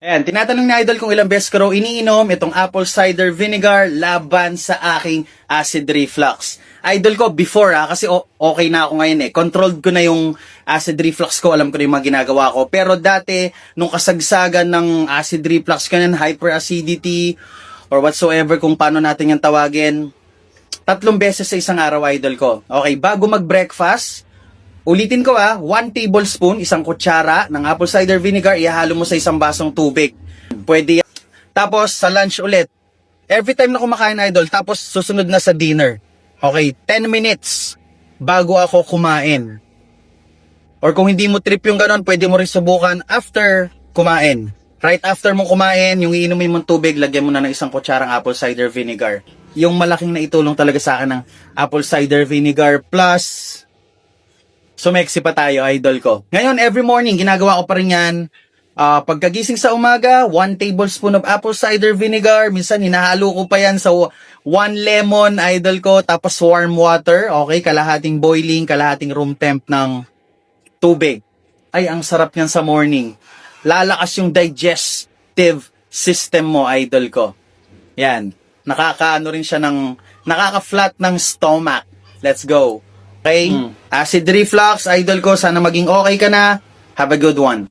Ayan, tinatanong ni Idol kung ilang beses ko raw iniinom itong apple cider vinegar laban sa aking acid reflux. Idol ko, before kasi okay na ako ngayon eh. Controlled ko na yung acid reflux ko, alam ko na yung mga ginagawa ko. Pero dati, nung kasagsagan ng acid reflux ko yan, hyperacidity, or whatsoever kung paano natin yung tawagin, 3 beses sa isang araw, Idol ko. Okay, bago mag-breakfast, ulitin ko 1 tablespoon, isang kutsara ng apple cider vinegar, ihalo mo sa isang basong tubig. Pwede yan. Tapos sa lunch ulit. Every time na kumakain, Idol, tapos susunod na sa dinner. Okay, 10 minutes bago ako kumain. Or kung hindi mo trip yung ganon, pwede mo rin subukan after kumain. Right after mong kumain, yung iinumin mong tubig, lagyan mo na ng isang kutsarang apple cider vinegar. Yung malaking naitulong talaga sa akin ng apple cider vinegar plus sumeksi pa tayo, Idol ko. Ngayon, every morning, ginagawa ko pa rin yan. Pagkagising sa umaga, 1 tablespoon of apple cider vinegar. Minsan, hinahalo ko pa yan sa 1 lemon, Idol ko. Tapos warm water. Okay, kalahating boiling, kalahating room temp ng tubig. Ay, ang sarap yan sa morning. Lalakas yung digestive system mo, Idol ko. Yan. Nakakaano rin siya nakaka-flat ng stomach. Let's go. Okay? Acid reflux, Idol ko, sana maging okay ka na. Have a good one.